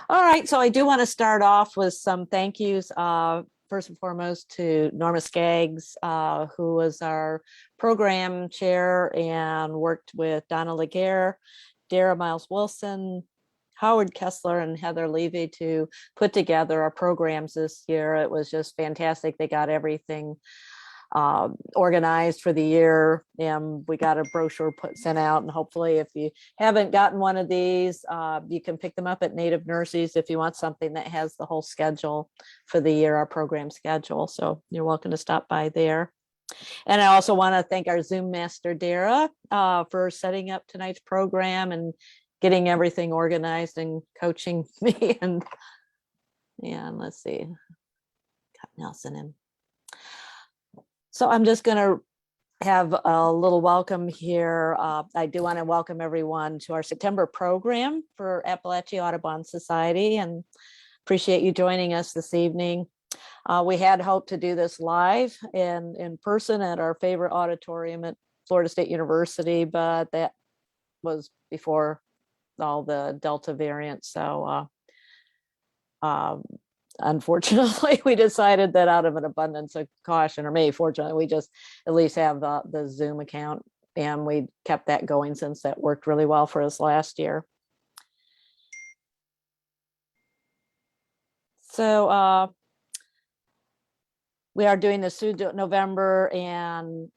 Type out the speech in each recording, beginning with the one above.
All right, so I do want to start off with some thank yous. First and foremost to Norma Skaggs, who was our program chair and worked with Donna Laguerre, Dara Miles Wilson, Howard Kessler, and Heather Levy to put together our programs this year. It was just fantastic. They got everything organized for the year, and we got a brochure sent out, and hopefully if you haven't gotten one of these, you can pick them up at Native Nurseries if you want something that has the whole schedule for the year, our program schedule. So you're welcome to stop by there. And I also want to thank our Zoom master Dara for setting up tonight's program and getting everything organized and coaching me. And let's see, got Nelson in. So I'm just going to have a little welcome here. I do want to welcome everyone to our September program for Appalachia Audubon Society, and appreciate you joining us this evening. We had hoped to do this live and in person at our favorite auditorium at Florida State University, but that was before all the Delta variant. So unfortunately, we decided that out of an abundance of caution, or maybe fortunately, we just at least have the Zoom account, and we kept that going since that worked really well for us last year. So we are doing this through November, and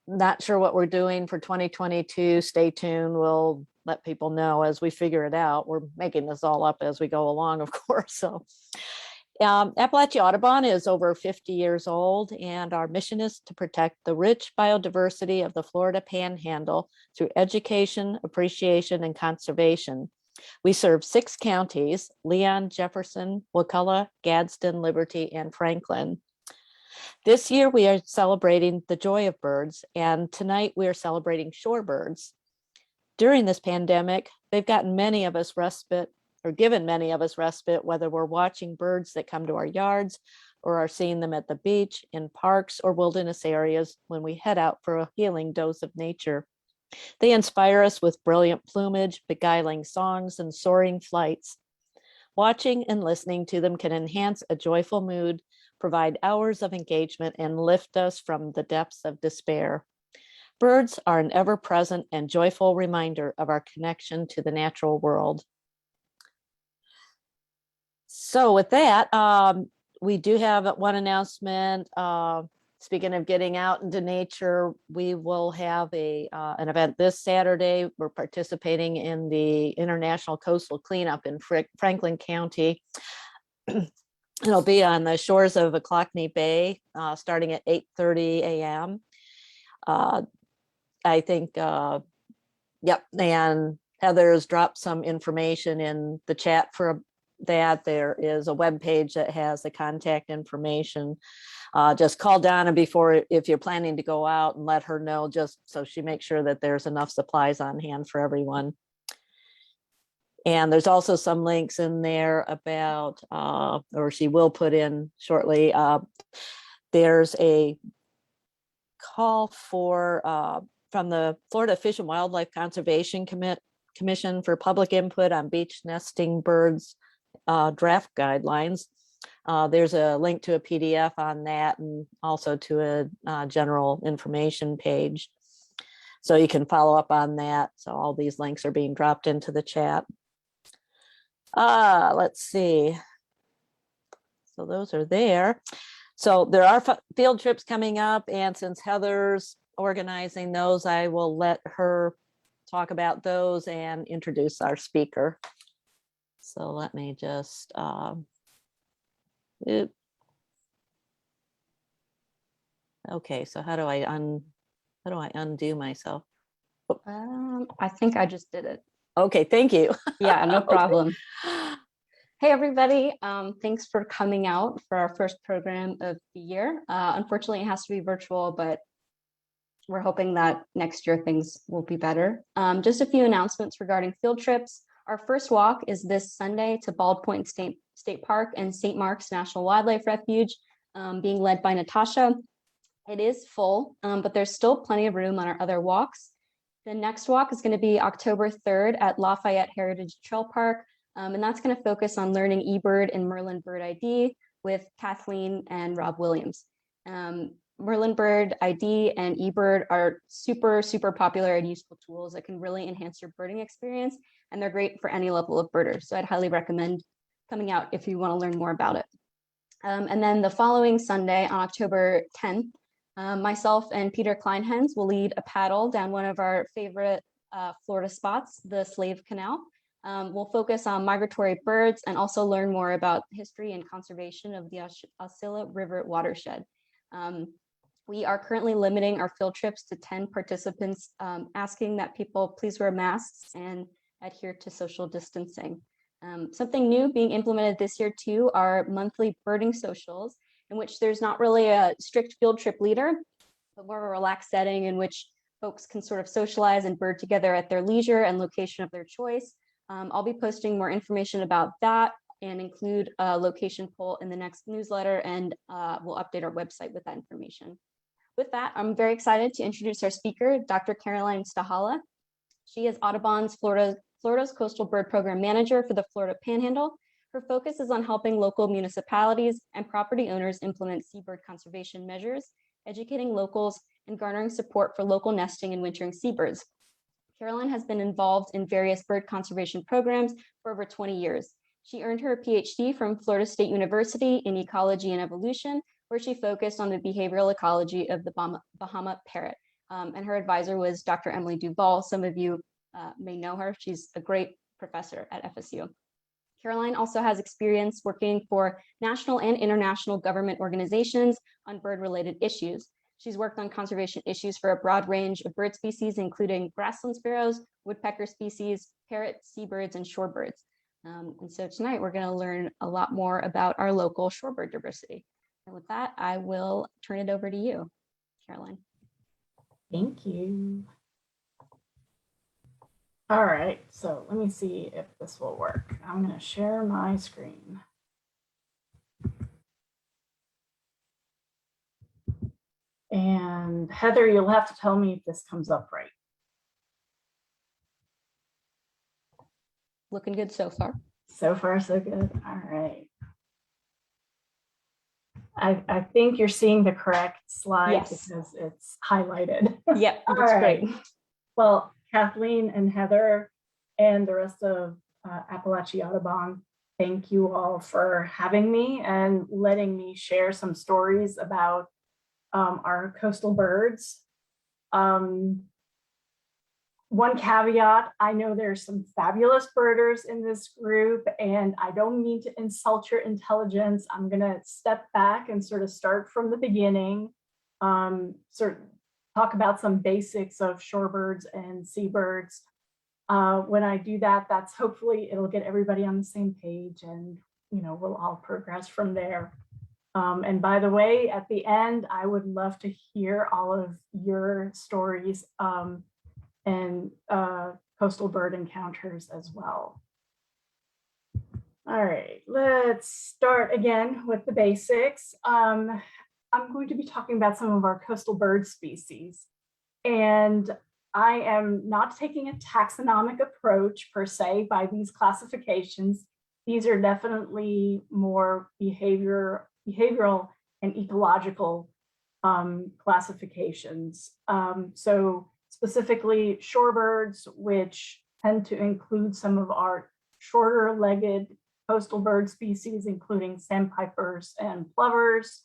not sure what we're doing for 2022. Stay tuned. We'll let people know as we figure it out. We're making this all up as we go along, of course. So Appalachia Audubon is over 50 years old, and our mission is to protect the rich biodiversity of the Florida Panhandle through education, appreciation, and conservation. We serve 6 counties: Leon, Jefferson, Wakulla, Gadsden, Liberty, and Franklin. This year, we are celebrating the joy of birds, and tonight we are celebrating shorebirds. During this pandemic, they've gotten many of us respite, or given many of us respite, whether we're watching birds that come to our yards or are seeing them at the beach, in parks, or wilderness areas when we head out for a healing dose of nature. They inspire us with brilliant plumage, beguiling songs, and soaring flights. Watching and listening to them can enhance a joyful mood, provide hours of engagement, and lift us from the depths of despair. Birds are an ever-present and joyful reminder of our connection to the natural world. So with that, we do have one announcement. Speaking of getting out into nature, we will have an event this Saturday. We're participating in the International Coastal Cleanup in Franklin County. It'll be on the shores of Ochlockonee Bay, starting at 8:30 a.m. I think, yep, and Heather's dropped some information in the chat for that. There is a web page that has the contact information. Just call Donna before, if you're planning to go out, and let her know, just so she makes sure that there's enough supplies on hand for everyone. And there's also some links in there about, or she will put in shortly, there's a call for from the Florida Fish and Wildlife Conservation Commission for public input on beach nesting birds draft guidelines. There's a link to a PDF on that, and also to a general information page. So you can follow up on that. So all these links are being dropped into the chat. Let's see. So those are there. So there are field trips coming up, and since Heather's organizing those, I will let her talk about those and introduce our speaker. So let me just, okay, so how do I undo myself? I think I just did it. Okay, thank you. Yeah, no problem. Hey, everybody. Thanks for coming out for our first program of the year. Unfortunately, it has to be virtual, but we're hoping that next year things will be better. Just a few announcements regarding field trips. Our first walk is this Sunday to Bald Point State Park and St. Mark's National Wildlife Refuge, being led by Natasha. It is full, but there's still plenty of room on our other walks. The next walk is going to be October 3rd at Lafayette Heritage Trail Park. And that's going to focus on learning eBird and Merlin Bird ID with Kathleen and Rob Williams. Merlin Bird ID and eBird are super, super popular and useful tools that can really enhance your birding experience, and they're great for any level of birder. So I'd highly recommend coming out if you want to learn more about it. And then the following Sunday on October 10th, myself and Peter Kleinhens will lead a paddle down one of our favorite Florida spots, the Slave Canal. We'll focus on migratory birds and also learn more about history and conservation of the Osceola River watershed. We are currently limiting our field trips to 10 participants, asking that people please wear masks and adhere to social distancing. Something new being implemented this year too are monthly birding socials, in which there's not really a strict field trip leader, but more of a relaxed setting in which folks can sort of socialize and bird together at their leisure and location of their choice. I'll be posting more information about that and include a location poll in the next newsletter, and we'll update our website with that information. With that, I'm very excited to introduce our speaker, Dr. Caroline Stahala. She is Audubon's Florida's Coastal Bird Program Manager for the Florida Panhandle. Her focus is on helping local municipalities and property owners implement seabird conservation measures, educating locals, and garnering support for local nesting and wintering seabirds. Caroline has been involved in various bird conservation programs for over 20 years. She earned her PhD from Florida State University in Ecology and Evolution, where she focused on the behavioral ecology of the Bahama parrot. And her advisor was Dr. Emily Duval. Some of you may know her. She's a great professor at FSU. Caroline also has experience working for national and international government organizations on bird-related issues. She's worked on conservation issues for a broad range of bird species, including grassland sparrows, woodpecker species, parrots, seabirds, and shorebirds. And so tonight we're going to learn a lot more about our local shorebird diversity. And with that, I will turn it over to you, Caroline. Thank you. All right, so let me see if this will work. I'm going to share my screen. And Heather, you'll have to tell me if this comes up right. Looking good so far. So far, so good. All right. I think you're seeing the correct slide. Yes, because it's highlighted. Yep, that's right. great. Well, Kathleen and Heather and the rest of Appalachia Audubon, thank you all for having me and letting me share some stories about our coastal birds. One caveat, I know there's some fabulous birders in this group, and I don't mean to insult your intelligence. I'm gonna step back and sort of start from the beginning, sort of talk about some basics of shorebirds and seabirds. When I do that, that's hopefully it'll get everybody on the same page, and we'll all progress from there. And by the way, at the end, I would love to hear all of your stories and coastal bird encounters as well. All right, let's start again with the basics. I'm going to be talking about some of our coastal bird species, and I am not taking a taxonomic approach per se by these classifications. These are definitely more behavioral and ecological classifications. So specifically shorebirds, which tend to include some of our shorter-legged coastal bird species, including sandpipers and plovers.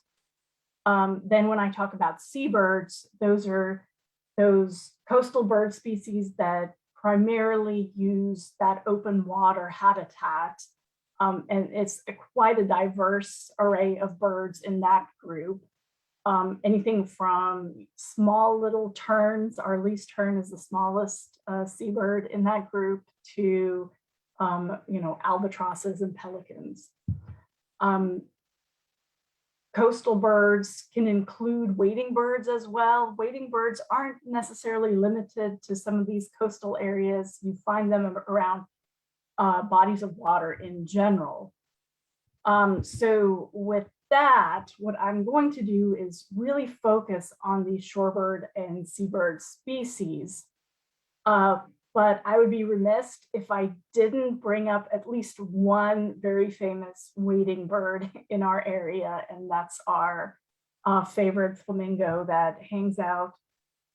Then when I talk about seabirds, those are those coastal bird species that primarily use that open water habitat. And it's quite a diverse array of birds in that group. Anything from small little terns, our least tern is the smallest seabird in that group, to albatrosses and pelicans. Coastal birds can include wading birds as well. Wading birds aren't necessarily limited to some of these coastal areas. You find them around bodies of water in general. So with that, what I'm going to do is really focus on these shorebird and seabird species. but I would be remiss if I didn't bring up at least one very famous wading bird in our area, and that's our favorite flamingo that hangs out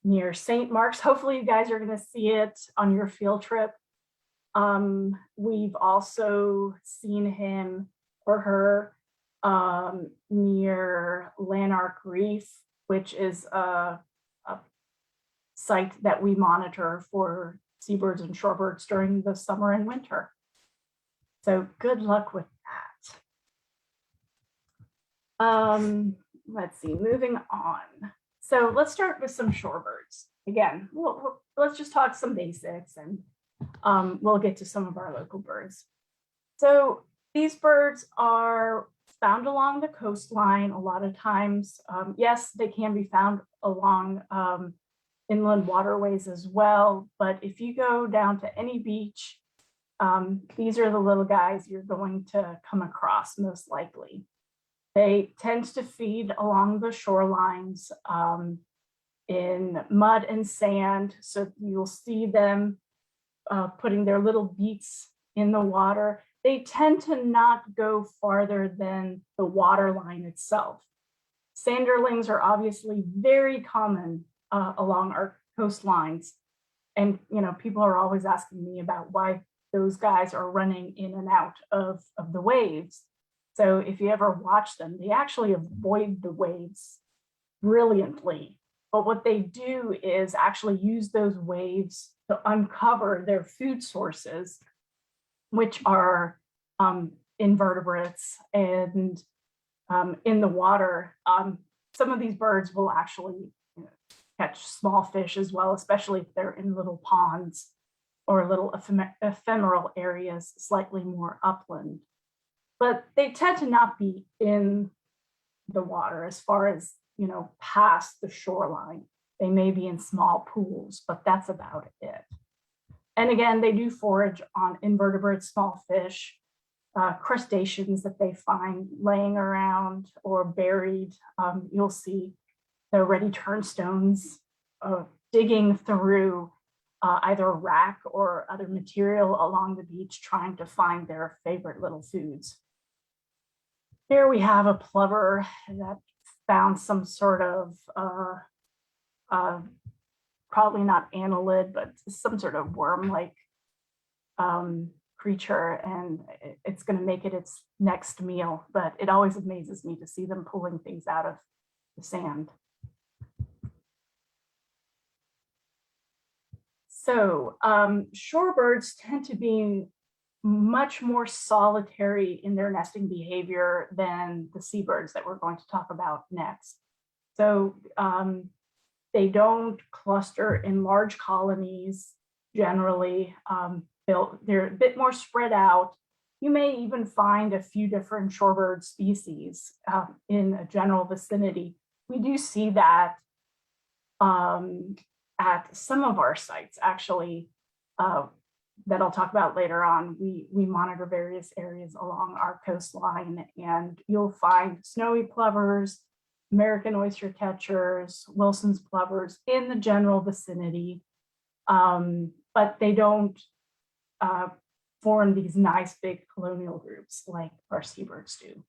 near St. Mark's. Hopefully you guys are going to see it on your field trip. We've also seen him or her near Lanark Reef, which is a site that we monitor for seabirds and shorebirds during the summer and winter. So good luck with that. Let's see, moving on. So let's start with some shorebirds. Again, let's just talk some basics, and we'll get to some of our local birds. So these birds are found along the coastline a lot of times. Yes, they can be found along inland waterways as well, but if you go down to any beach, these are the little guys you're going to come across most likely. They tend to feed along the shorelines in mud and sand, so you'll see them putting their little beaks in the water. They tend to not go farther than the water line itself. Sanderlings are obviously very common along our coastlines. And people are always asking me about why those guys are running in and out of the waves. So if you ever watch them, they actually avoid the waves brilliantly. But what they do is actually use those waves to uncover their food sources, which are invertebrates. And in the water, some of these birds will actually catch small fish as well, especially if they're in little ponds or little ephemeral areas, slightly more upland. But they tend to not be in the water as far as, past the shoreline. They may be in small pools, but that's about it. And again, they do forage on invertebrates, small fish, crustaceans that they find laying around or buried. You'll see the ready turnstones digging through either rack or other material along the beach, trying to find their favorite little foods. Here we have a plover that found some sort of, probably not annelid, but some sort of worm-like creature, and it's going to make it its next meal. But it always amazes me to see them pulling things out of the sand. So shorebirds tend to be much more solitary in their nesting behavior than the seabirds that we're going to talk about next. So they don't cluster in large colonies generally. They're a bit more spread out. You may even find a few different shorebird species in a general vicinity. We do see that at some of our sites, actually, that I'll talk about later on. We monitor various areas along our coastline, and you'll find snowy plovers, American oyster catchers, Wilson's plovers in the general vicinity, but they don't form these nice big colonial groups like our seabirds do.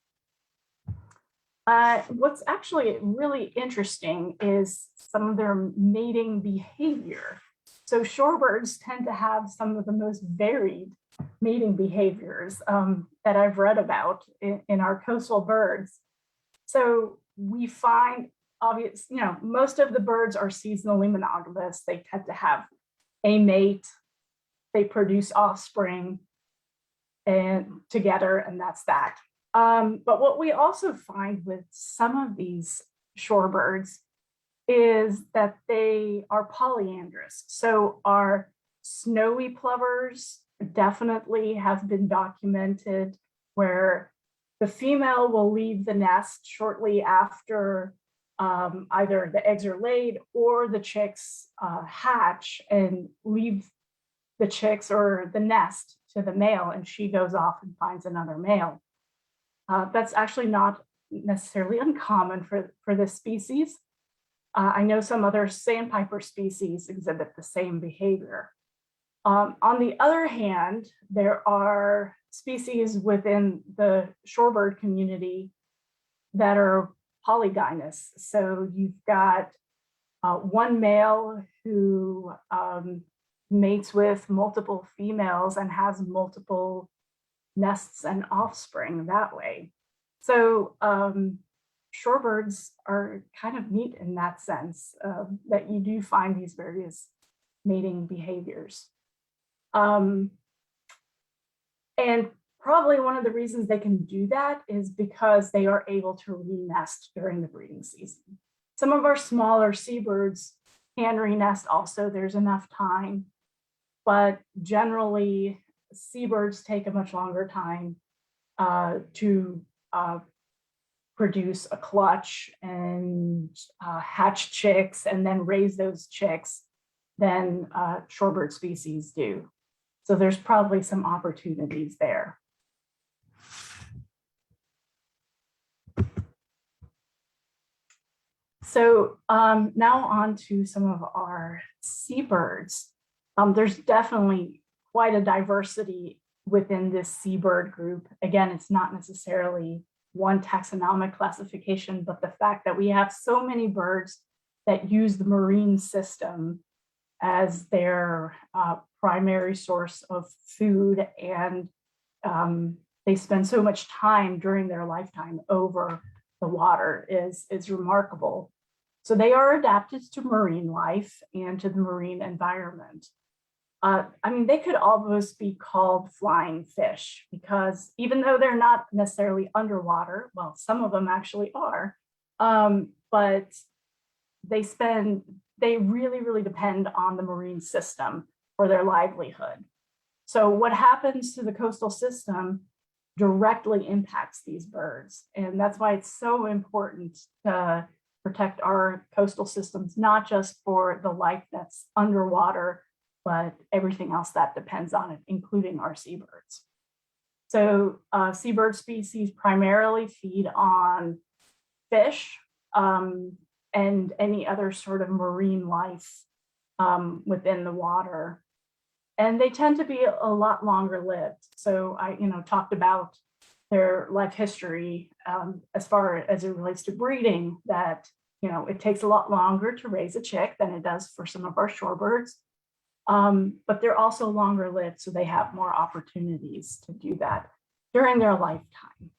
What's actually really interesting is some of their mating behavior. So shorebirds tend to have some of the most varied mating behaviors that I've read about in our coastal birds. So we find most of the birds are seasonally monogamous. They tend to have a mate, they produce offspring and together, and that's that. But what we also find with some of these shorebirds is that they are polyandrous. So our snowy plovers definitely have been documented where the female will leave the nest shortly after either the eggs are laid or the chicks hatch, and leave the chicks or the nest to the male, and she goes off and finds another male. That's actually not necessarily uncommon for this species. I know some other sandpiper species exhibit the same behavior. On the other hand, there are species within the shorebird community that are polygynous. So you've got one male who mates with multiple females and has multiple nests and offspring that way. So shorebirds are kind of neat in that sense, that you do find these various mating behaviors. And probably one of the reasons they can do that is because they are able to re-nest during the breeding season. Some of our smaller seabirds can re-nest also, there's enough time, but generally seabirds take a much longer time to produce a clutch and hatch chicks and then raise those chicks than shorebird species do. So there's probably some opportunities there. So now on to some of our seabirds. There's definitely quite a diversity within this seabird group. Again, it's not necessarily one taxonomic classification, but the fact that we have so many birds that use the marine system as their primary source of food, and they spend so much time during their lifetime over the water is remarkable. So they are adapted to marine life and to the marine environment. I mean, they could almost be called flying fish, because even though they're not necessarily underwater, well, some of them actually are, but they really, really depend on the marine system for their livelihood. So what happens to the coastal system directly impacts these birds. And that's why it's so important to protect our coastal systems, not just for the life that's underwater, but everything else that depends on it, including our seabirds. So seabird species primarily feed on fish and any other sort of marine life within the water. And they tend to be a lot longer lived. So I talked about their life history as far as it relates to breeding, that it takes a lot longer to raise a chick than it does for some of our shorebirds. But they're also longer lived, so they have more opportunities to do that during their lifetime.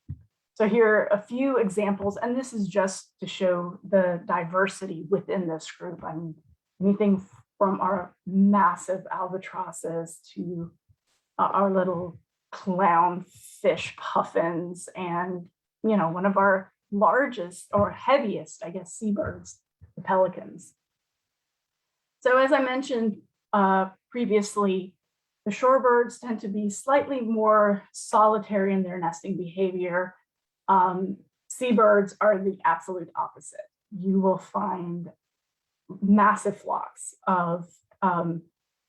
So here are a few examples, and this is just to show the diversity within this group. I mean, anything from our massive albatrosses to our little clownfish puffins, and one of our largest or heaviest, I guess, seabirds, the pelicans. So as I mentioned previously, the shorebirds tend to be slightly more solitary in their nesting behavior. Seabirds are the absolute opposite. You will find massive flocks of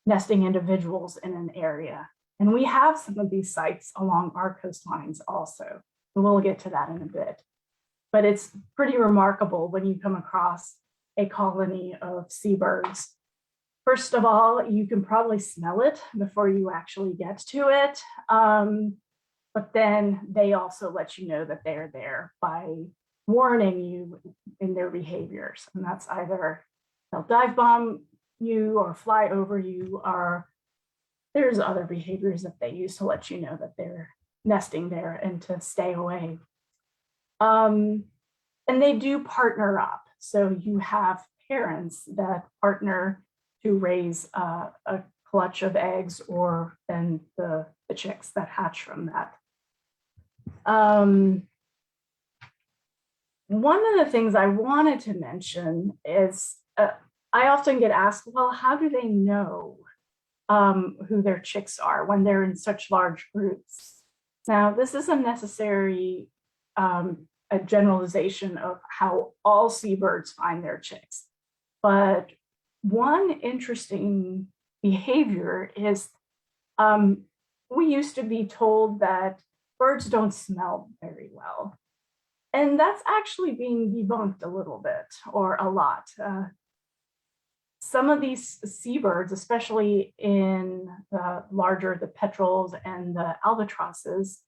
nesting individuals in an area. And we have some of these sites along our coastlines also. We'll get to that in a bit. But it's pretty remarkable when you come across a colony of seabirds. First of all, you can probably smell it before you actually get to it. But then they also let you know that they're there by warning you in their behaviors. And that's either they'll dive bomb you or fly over you, or there's other behaviors that they use to let you know that they're nesting there and to stay away. And they do partner up. So you have parents that partner to raise a clutch of eggs, or then the chicks that hatch from that. One of the things I wanted to mention is I often get asked, well, how do they know who their chicks are when they're in such large groups? Now, this isn't necessarily a generalization of how all seabirds find their chicks, but one interesting behavior is we used to be told that birds don't smell very well. And that's actually being debunked a little bit, or a lot. Some of these seabirds, especially in the petrels and the albatrosses,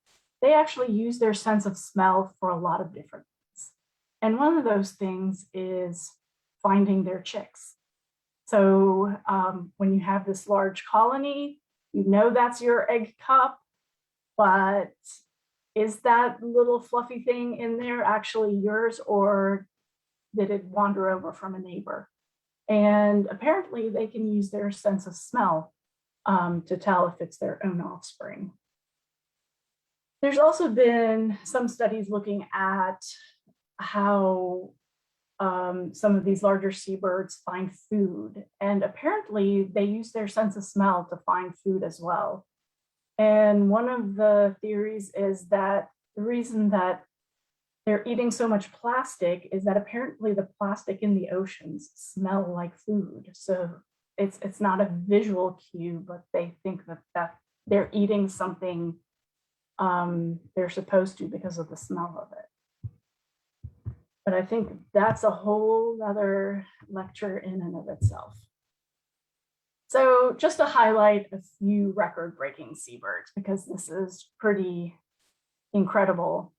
they actually use their sense of smell for a lot of different things. And one of those things is finding their chicks. So when you have this large colony, you know that's your egg cup, but is that little fluffy thing in there actually yours, or did it wander over from a neighbor? And apparently they can use their sense of smell to tell if it's their own offspring. There's also been some studies looking at how some of these larger seabirds find food, and apparently they use their sense of smell to find food as well. And one of the theories is that the reason that they're eating so much plastic is that apparently the plastic in the oceans smell like food. So it's not a visual cue, but they think that they're eating something they're supposed to because of the smell of it. But I think that's a whole other lecture in and of itself. So just to highlight a few record-breaking seabirds, because this is pretty incredible.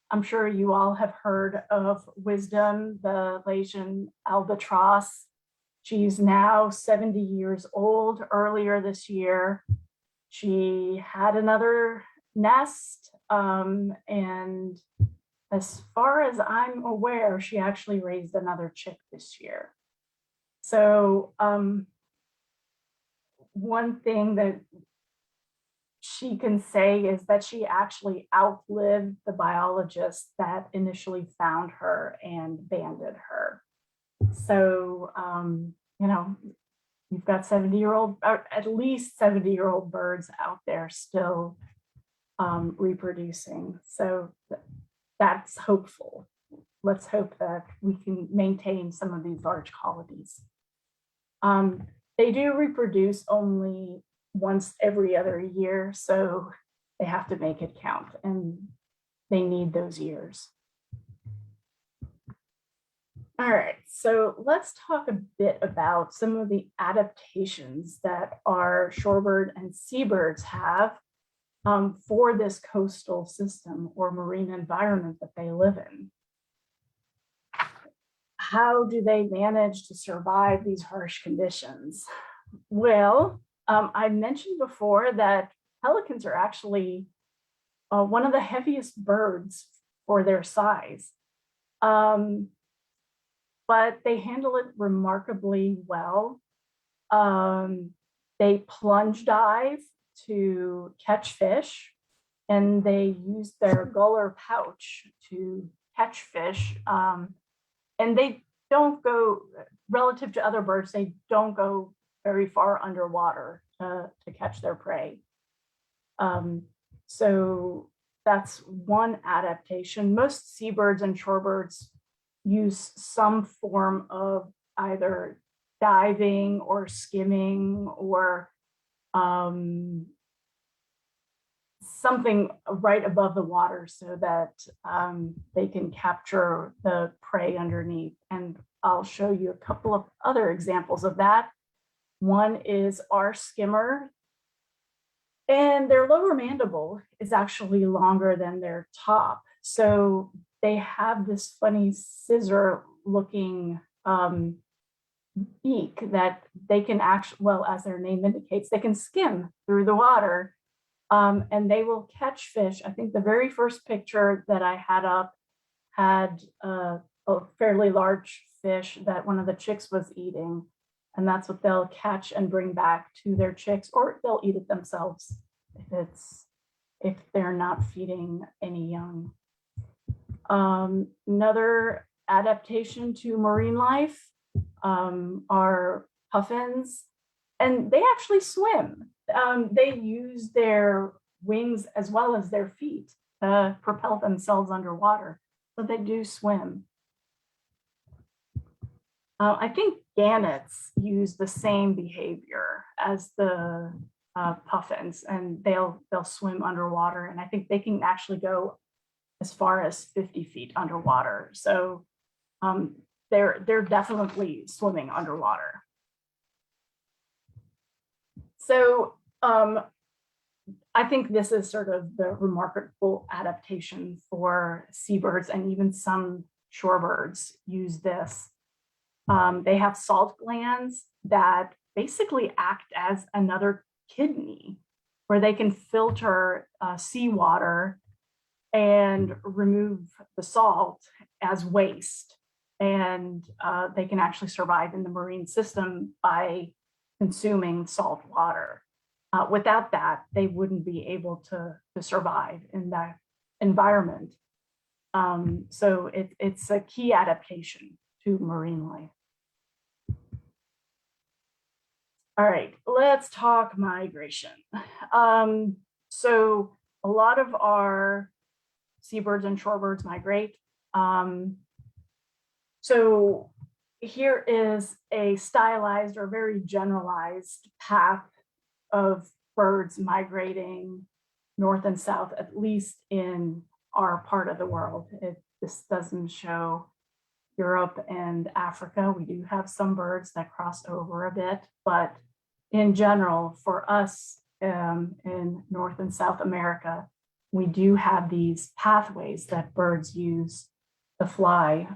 I'm sure you all have heard of Wisdom, the Malaysian Albatross. She's now 70 years old. Earlier this year, she had another nest, and as far as I'm aware, she actually raised another chick this year. So one thing that she can say is that she actually outlived the biologist that initially found her and banded her. So, you know, you've got 70-year-old, or at least 70-year-old birds out there still reproducing. So that's hopeful. Let's hope that we can maintain some of these large colonies. They do reproduce only once every other year, so they have to make it count, and they need those years. All right, so let's talk a bit about some of the adaptations that our shorebird and seabirds have for this coastal system or marine environment that they live in. How do they manage to survive these harsh conditions? Well, I mentioned before that pelicans are actually one of the heaviest birds for their size, but they handle it remarkably well. They plunge dive to catch fish, and they use their gular pouch to catch fish. And they don't go, relative to other birds, they don't go very far underwater to catch their prey. So that's one adaptation. Most seabirds and shorebirds use some form of either diving or skimming or something right above the water so that they can capture the prey underneath. And I'll show you a couple of other examples of that. One is our skimmer, and their lower mandible is actually longer than their top. So they have this funny scissor looking beak that they can actually, well, as their name indicates, they can skim through the water. And they will catch fish. I think the very first picture that I had up had a fairly large fish that one of the chicks was eating. And that's what they'll catch and bring back to their chicks, or they'll eat it themselves if they're not feeding any young. Another adaptation to marine life are puffins, and they actually swim. They use their wings as well as their feet to propel themselves underwater, so they do swim. I think gannets use the same behavior as the puffins, and they'll swim underwater, and I think they can actually go as far as 50 feet underwater. So they're definitely swimming underwater. So I think this is sort of the remarkable adaptation for seabirds, and even some shorebirds use this. They have salt glands that basically act as another kidney, where they can filter seawater and remove the salt as waste. And they can actually survive in the marine system by consuming salt water. Without that, they wouldn't be able to survive in that environment. So it's a key adaptation to marine life. All right, let's talk migration. So a lot of our seabirds and shorebirds migrate. So here is a stylized or very generalized path of birds migrating north and south, at least in our part of the world. This doesn't show Europe and Africa. We do have some birds that cross over a bit, but in general, for us in North and South America, we do have these pathways that birds use to fly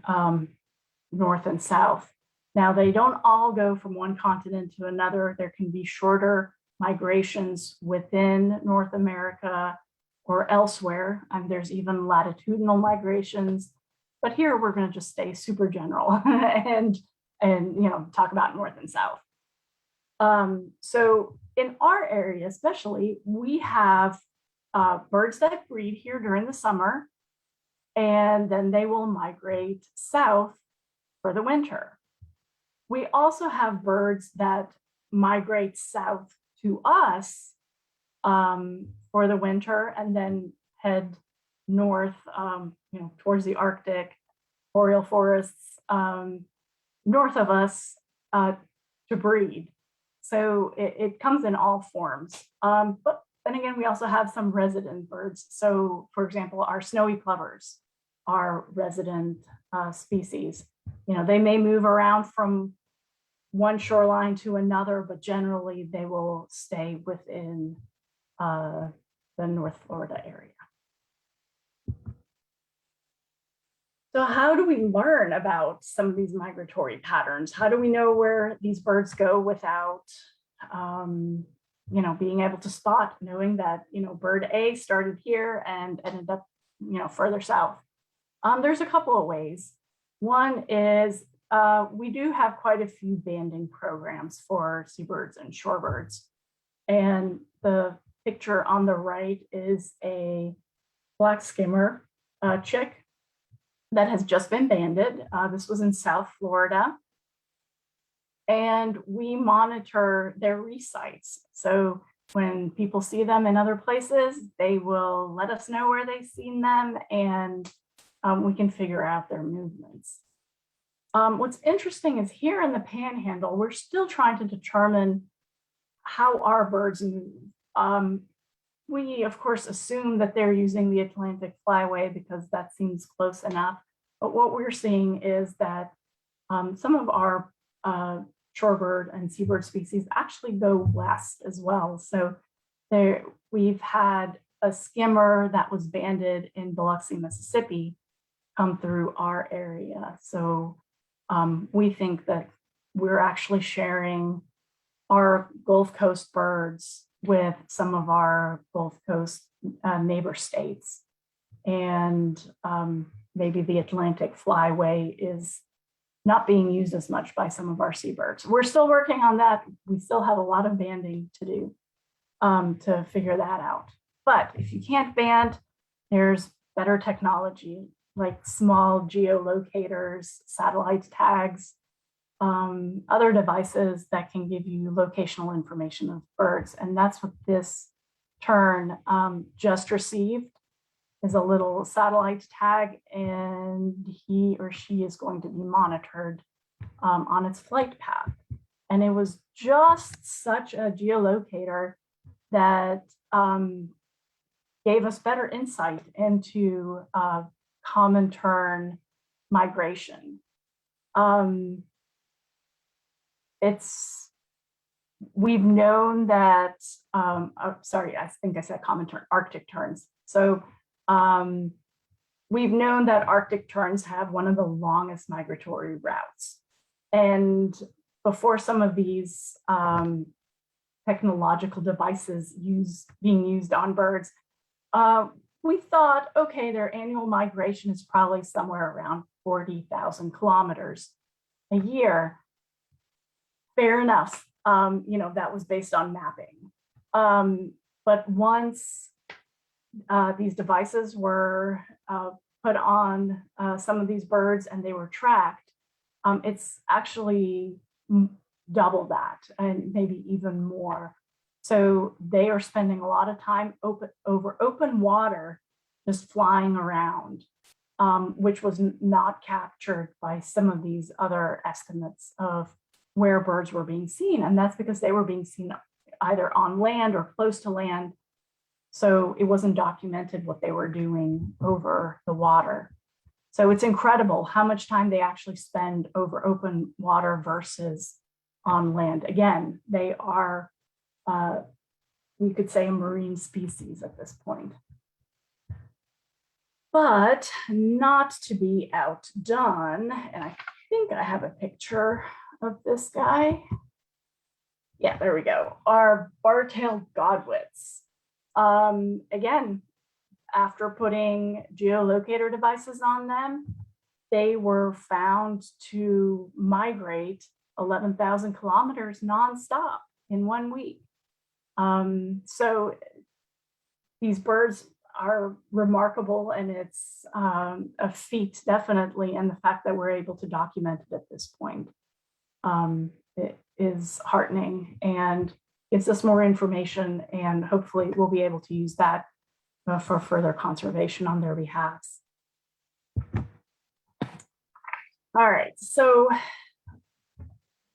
north and south. Now, they don't all go from one continent to another. There can be shorter migrations within North America or elsewhere. There's even latitudinal migrations. But here we're going to just stay super general and talk about north and south. So in our area, especially, we have birds that breed here during the summer, and then they will migrate south for the winter. We also have birds that migrate south to us for the winter and then head north, towards the Arctic, boreal forests north of us to breed. So it comes in all forms. But then again, we also have some resident birds. So for example, our snowy plovers are resident species. They may move around from one shoreline to another, but generally they will stay within the North Florida area. So how do we learn about some of these migratory patterns? How do we know where these birds go without, being able to spot, knowing that, bird A started here and ended up, further south? There's a couple of ways. One is we do have quite a few banding programs for seabirds and shorebirds. And the picture on the right is a black skimmer chick that has just been banded. This was in South Florida. And we monitor their resites. So when people see them in other places, they will let us know where they've seen them, and we can figure out their movements. What's interesting is here in the Panhandle, we're still trying to determine how our birds move. We, of course, assume that they're using the Atlantic flyway because that seems close enough. But what we're seeing is that some of our shorebird and seabird species actually go west as well. So we've had a skimmer that was banded in Biloxi, Mississippi, come through our area. So we think that we're actually sharing our Gulf Coast birds with some of our Gulf Coast neighbor states. And maybe the Atlantic flyway is not being used as much by some of our seabirds. We're still working on that. We still have a lot of banding to do to figure that out. But if you can't band, there's better technology like small geolocators, satellite tags, other devices that can give you locational information of birds. And that's what this tern just received, is a little satellite tag, and he or she is going to be monitored on its flight path. And it was just such a geolocator that gave us better insight into common tern migration. We've known that, sorry, I think I said common tern, Arctic terns. So we've known that Arctic terns have one of the longest migratory routes. And before some of these technological devices being used on birds, we thought, okay, their annual migration is probably somewhere around 40,000 kilometers a year. Fair enough. That was based on mapping. But once these devices were put on some of these birds and they were tracked, it's actually double that and maybe even more. So they are spending a lot of time over open water, just flying around, which was not captured by some of these other estimates of where birds were being seen. And that's because they were being seen either on land or close to land. So it wasn't documented what they were doing over the water. So it's incredible how much time they actually spend over open water versus on land. Again, they are, we could say, a marine species at this point. But not to be outdone, and I think I have a picture of this guy. Yeah, there we go. Our bar-tailed godwits. Again, after putting geolocator devices on them, they were found to migrate 11,000 kilometers nonstop in 1 week. So these birds are remarkable, and it's a feat, definitely. And the fact that we're able to document it at this point, it is heartening and gives us more information, and hopefully we'll be able to use that for further conservation on their behalf. All right, so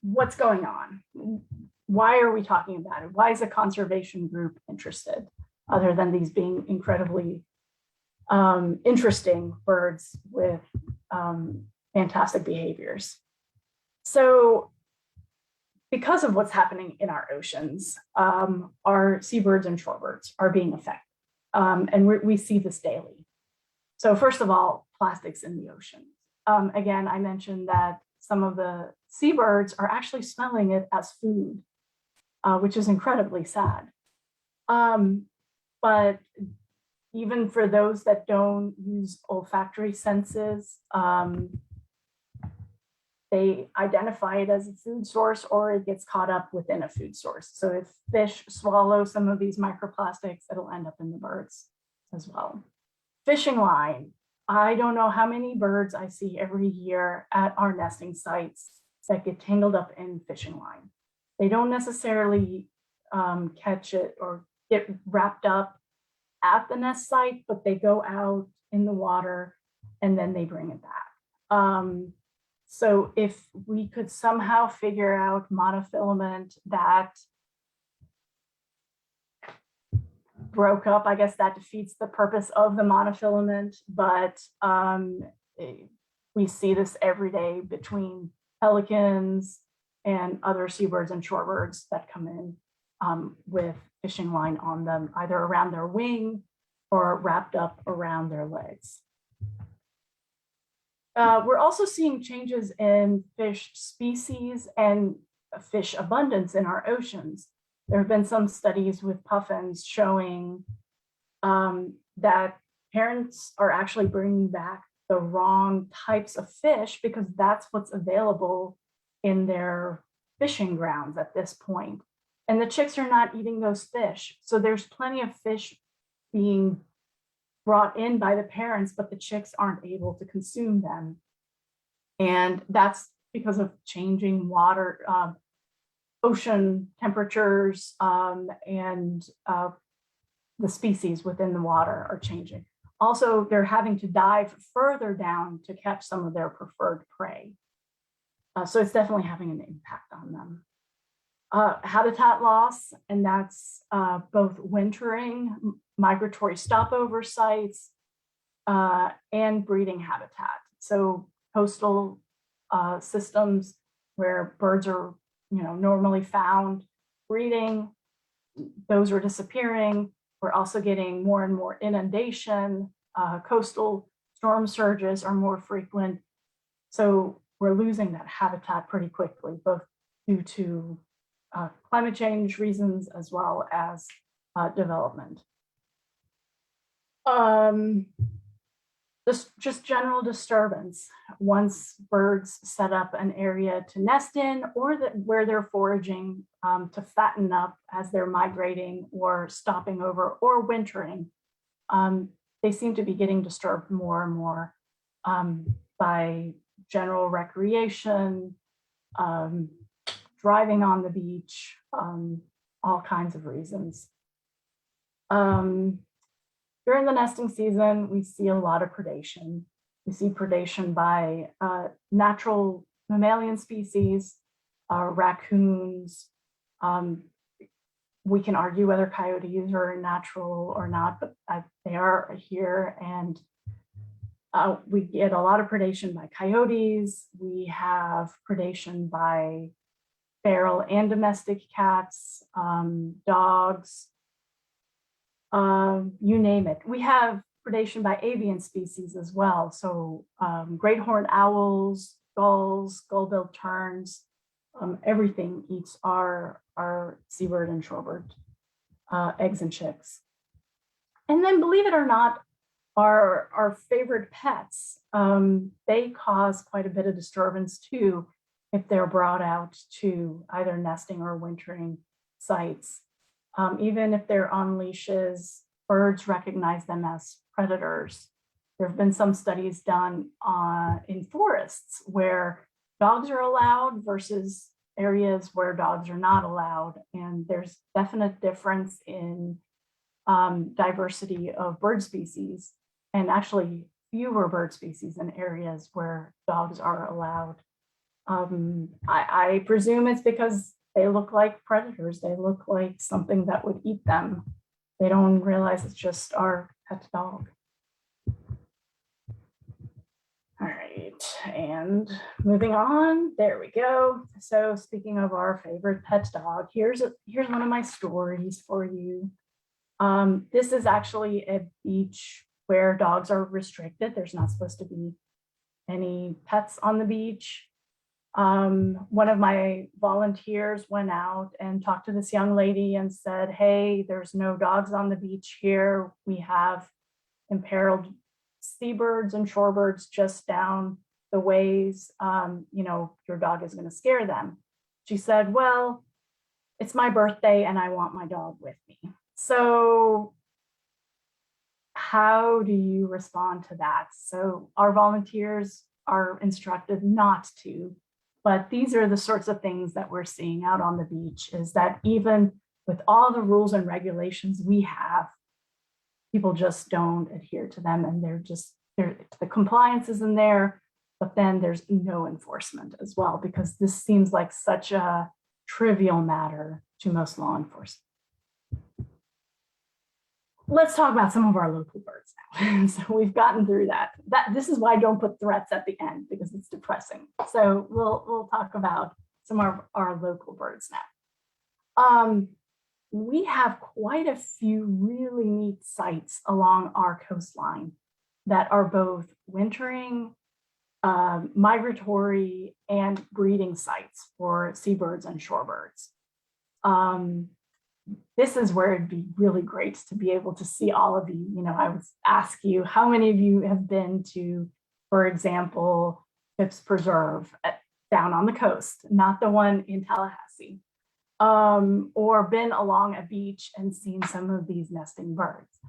what's going on? Why are we talking about it? Why is a conservation group interested, other than these being incredibly interesting birds with fantastic behaviors? So because of what's happening in our oceans, our seabirds and shorebirds are being affected. And we see this daily. So first of all, plastics in the ocean. Again, I mentioned that some of the seabirds are actually smelling it as food, which is incredibly sad. But even for those that don't use olfactory senses, they identify it as a food source, or it gets caught up within a food source. So if fish swallow some of these microplastics, it'll end up in the birds as well. Fishing line. I don't know how many birds I see every year at our nesting sites that get tangled up in fishing line. They don't necessarily catch it or get wrapped up at the nest site, but they go out in the water and then they bring it back. So if we could somehow figure out monofilament that broke up, I guess that defeats the purpose of the monofilament, but we see this every day between pelicans and other seabirds and shorebirds that come in with fishing line on them, either around their wing or wrapped up around their legs. We're also seeing changes in fish species and fish abundance in our oceans. There have been some studies with puffins showing that parents are actually bringing back the wrong types of fish because that's what's available in their fishing grounds at this point. And the chicks are not eating those fish. So there's plenty of fish being brought in by the parents, but the chicks aren't able to consume them. And that's because of changing water, ocean temperatures, and the species within the water are changing. Also, they're having to dive further down to catch some of their preferred prey. So it's definitely having an impact on them. Habitat loss, and that's both wintering, migratory stopover sites, and breeding habitat. So coastal systems where birds are, normally found breeding. Those are disappearing. We're also getting more and more inundation. Coastal storm surges are more frequent. So we're losing that habitat pretty quickly, both due to climate change reasons as well as development. Just general disturbance. Once birds set up an area to nest in, or where they're foraging to fatten up as they're migrating or stopping over or wintering, they seem to be getting disturbed more and more by general recreation, driving on the beach, all kinds of reasons. During the nesting season, we see a lot of predation. We see predation by natural mammalian species, raccoons. We can argue whether coyotes are natural or not, but they are here. And we get a lot of predation by coyotes. We have predation by feral and domestic cats, dogs, you name it. We have predation by avian species as well. So great horned owls, gulls, gull-billed terns, everything eats our seabird and shorebird eggs and chicks. And then, believe it or not, our favorite pets, they cause quite a bit of disturbance too if they're brought out to either nesting or wintering sites. Even if they're on leashes, birds recognize them as predators. There have been some studies done in forests where dogs are allowed versus areas where dogs are not allowed. And there's definite difference in diversity of bird species, and actually fewer bird species in areas where dogs are allowed. I presume it's because they look like predators. They look like something that would eat them. They don't realize it's just our pet dog. All right, and moving on, there we go. So speaking of our favorite pet dog, here's one of my stories for you. This is actually a beach where dogs are restricted. There's not supposed to be any pets on the beach. One of my volunteers went out and talked to this young lady and said, hey, there's no dogs on the beach here. We have imperiled seabirds and shorebirds just down the ways. Your dog is going to scare them. She said, well, it's my birthday and I want my dog with me. So how do you respond to that? So our volunteers are instructed not to. But these are the sorts of things that we're seeing out on the beach, is that even with all the rules and regulations we have, people just don't adhere to them, and the compliance is in there, but then there's no enforcement as well, because this seems like such a trivial matter to most law enforcement. Let's talk about some of our local birds now. So we've gotten through that. This is why I don't put threats at the end, because it's depressing. So we'll talk about some of our local birds now. We have quite a few really neat sites along our coastline that are both wintering, migratory, and breeding sites for seabirds and shorebirds. This is where it'd be really great to be able to see all of you. I would ask you, how many of you have been to, for example, Phipps Preserve down on the coast, not the one in Tallahassee, or been along a beach and seen some of these nesting birds?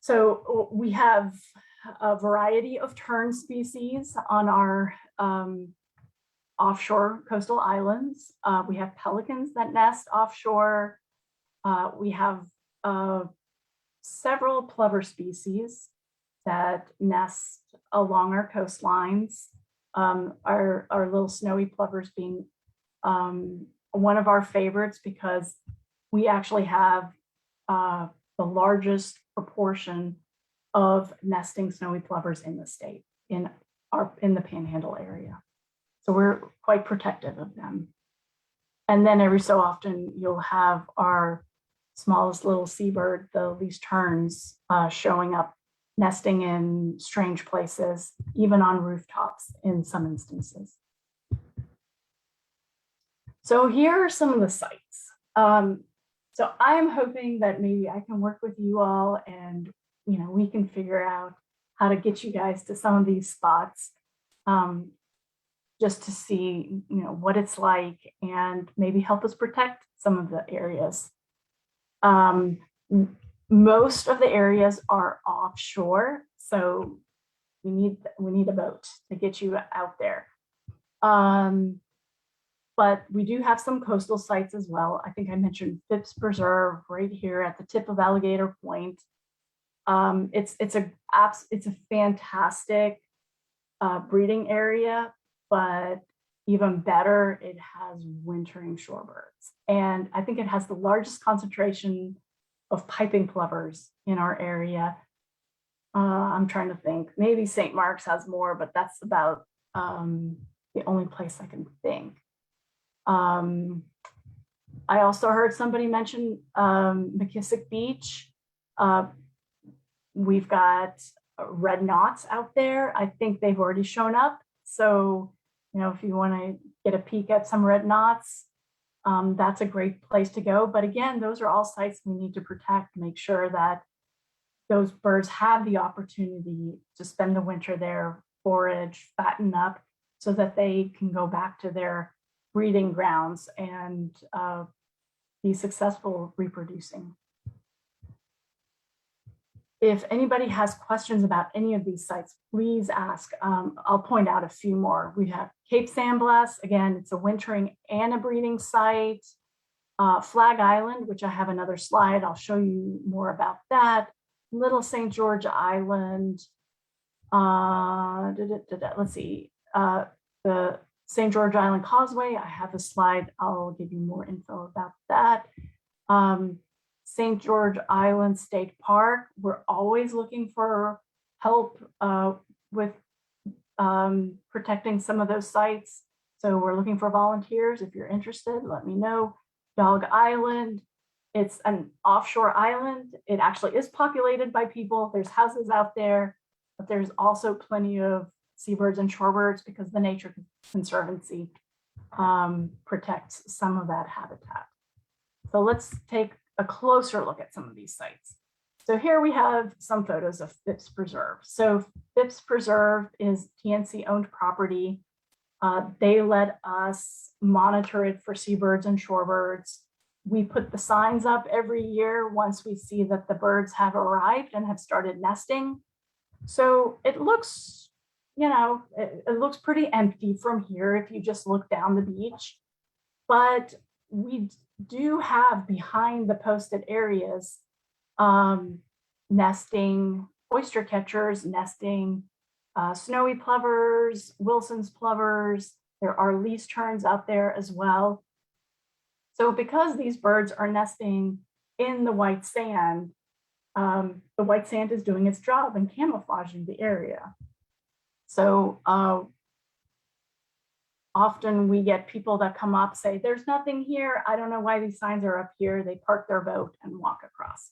So we have a variety of tern species on our offshore coastal islands. We have pelicans that nest offshore. We have several plover species that nest along our coastlines. Our little snowy plovers being one of our favorites, because we actually have the largest proportion of nesting snowy plovers in the state, in are in the Panhandle area. So we're quite protective of them. And then every so often you'll have our smallest little seabird, the least terns, showing up, nesting in strange places, even on rooftops in some instances. So here are some of the sites. So I'm hoping that maybe I can work with you all and, you know, we can figure out how to get you guys to some of these spots, just to see, you know, what it's like and maybe help us protect some of the areas. Most of the areas are offshore, so we need a boat to get you out there. But we do have some coastal sites as well. I think I mentioned Phipps Preserve right here at the tip of Alligator Point. It's a fantastic breeding area, but even better, it has wintering shorebirds. And I think it has the largest concentration of piping plovers in our area. I'm trying to think, maybe St. Mark's has more, but that's about the only place I can think. I also heard somebody mention McKissick Beach. We've got red knots out there. I think they've already shown up. So, you know, if you want to get a peek at some red knots, that's a great place to go. But again, those are all sites we need to protect, make sure that those birds have the opportunity to spend the winter there, forage, fatten up, so that they can go back to their breeding grounds and be successful reproducing. If anybody has questions about any of these sites, please ask. I'll point out a few more. We have Cape Sandblast. Again, it's a wintering and a breeding site. Flag Island, which I have another slide. I'll show you more about that. Little St. George Island. Let's see. The St. George Island Causeway. I have a slide. I'll give you more info about that. St. George Island State Park. We're always looking for help with protecting some of those sites. So we're looking for volunteers. If you're interested, let me know. Dog Island. It's an offshore island. It actually is populated by people. There's houses out there, but there's also plenty of seabirds and shorebirds because the Nature Conservancy protects some of that habitat. So let's take a closer look at some of these sites. So here we have some photos of Phipps Preserve. So Phipps Preserve is TNC owned property. They let us monitor it for seabirds and shorebirds. We put the signs up every year once we see that the birds have arrived and have started nesting. So it looks, you know, it looks pretty empty from here if you just look down the beach. But we do have behind the posted areas nesting oyster catchers, nesting snowy plovers, Wilson's plovers. There are least terns out there as well. So because these birds are nesting in the white sand is doing its job in camouflaging the area. So often we get people that come up, say, there's nothing here. I don't know why these signs are up here. They park their boat and walk across.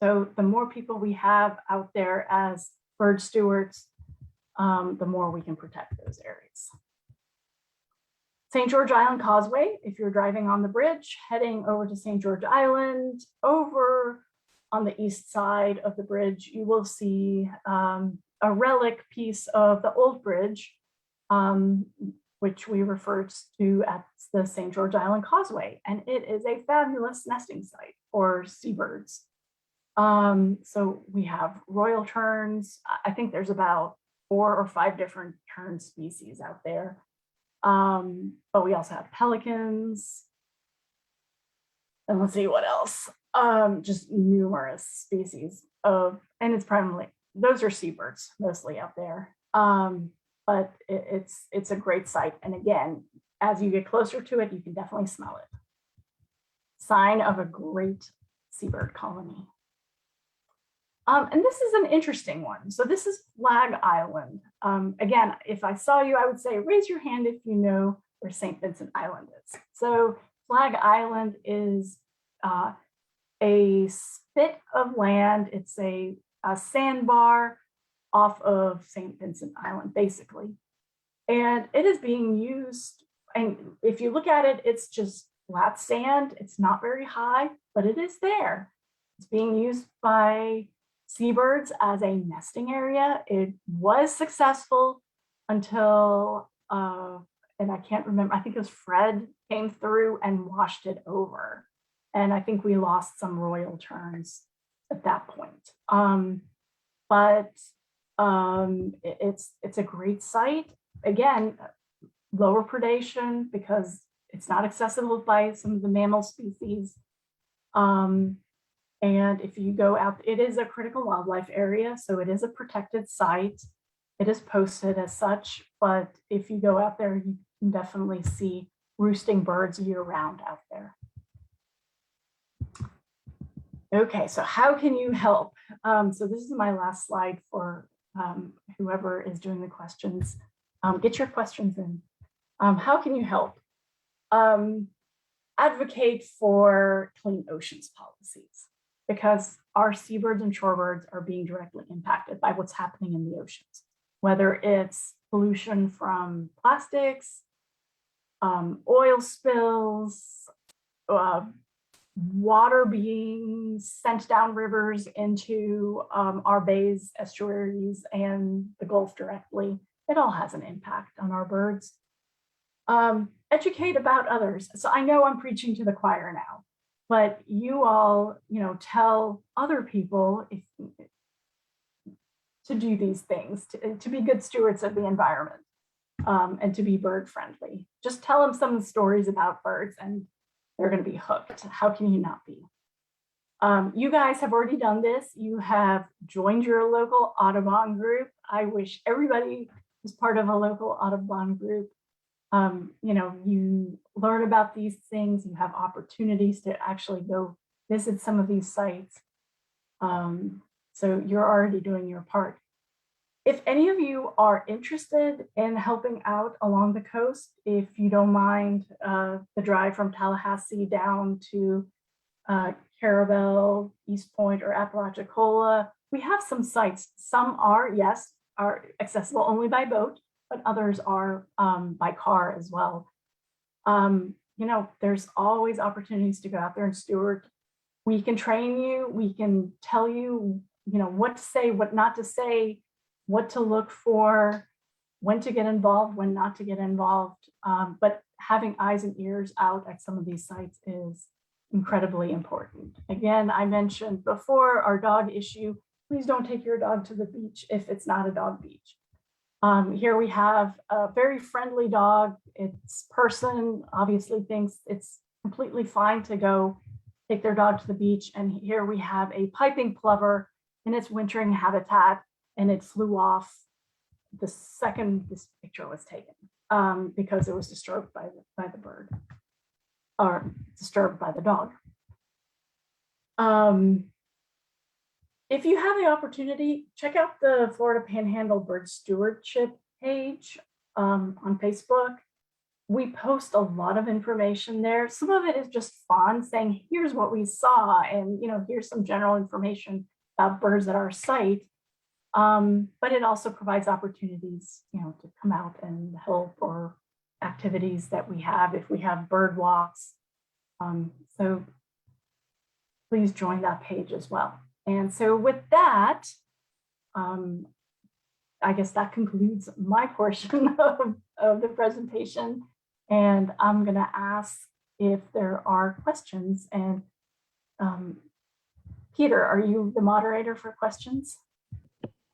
So the more people we have out there as bird stewards, the more we can protect those areas. St. George Island Causeway, if you're driving on the bridge, heading over to St. George Island, over on the east side of the bridge, you will see a relic piece of the old bridge, which we refer to as the St. George Island Causeway. And it is a fabulous nesting site for seabirds. So we have royal terns. I think there's about 4 or 5 different tern species out there. But we also have pelicans. And let's see what else. Just numerous species of, and it's primarily, those are seabirds mostly out there. But it's a great site. And again, as you get closer to it, you can definitely smell it. Sign of a great seabird colony. And this is an interesting one. So this is Flag Island. Again, if I saw you, I would say, raise your hand if you know where St. Vincent Island is. So Flag Island is a spit of land. It's a sandbar off of St. Vincent Island, basically. And it is being used, and if you look at it, it's just flat sand. It's not very high, but it is there. It's being used by seabirds as a nesting area. It was successful until, and I can't remember, I think it was Fred came through and washed it over. And I think we lost some royal terns at that point. It's a great site. Again, lower predation because it's not accessible by some of the mammal species. And if you go out, it is a critical wildlife area, so it is a protected site. It is posted as such, but if you go out there, you can definitely see roosting birds year round out there. Okay, so how can you help? So this is my last slide for whoever is doing the questions. Get your questions in. How can you help? Advocate for clean oceans policies, because our seabirds and shorebirds are being directly impacted by what's happening in the oceans, whether it's pollution from plastics, oil spills, water being sent down rivers into our bays, estuaries, and the Gulf directly. It all has an impact on our birds. Educate about others. So I know I'm preaching to the choir now, but you all, tell other people to do these things, to be good stewards of the environment, and to be bird friendly. Just tell them some stories about birds and they're going to be hooked. How can you not be? You guys have already done this. You have joined your local Audubon group. I wish everybody was part of a local Audubon group. You learn about these things. You have opportunities to actually go visit some of these sites. So you're already doing your part. If any of you are interested in helping out along the coast, if you don't mind the drive from Tallahassee down to Carabel, East Point, or Apalachicola, we have some sites. Some are accessible only by boat, but others are by car as well. There's always opportunities to go out there and steward. We can train you. We can tell you, what to say, what not to say, what to look for, when to get involved, when not to get involved. But having eyes and ears out at some of these sites is incredibly important. Again, I mentioned before our dog issue. Please don't take your dog to the beach if it's not a dog beach. Here we have a very friendly dog. Its person obviously thinks it's completely fine to go take their dog to the beach. And here we have a piping plover in its wintering habitat, and it flew off the second this picture was taken because it was disturbed by the bird, or disturbed by the dog. If you have the opportunity, check out the Florida Panhandle Bird Stewardship page on Facebook. We post a lot of information there. Some of it is just fun, saying, here's what we saw, and here's some general information about birds at our site. But it also provides opportunities, to come out and help, or activities that we have if we have bird walks. So please join that page as well. And so with that, I guess that concludes my portion of the presentation. And I'm going to ask if there are questions. And Peter, are you the moderator for questions?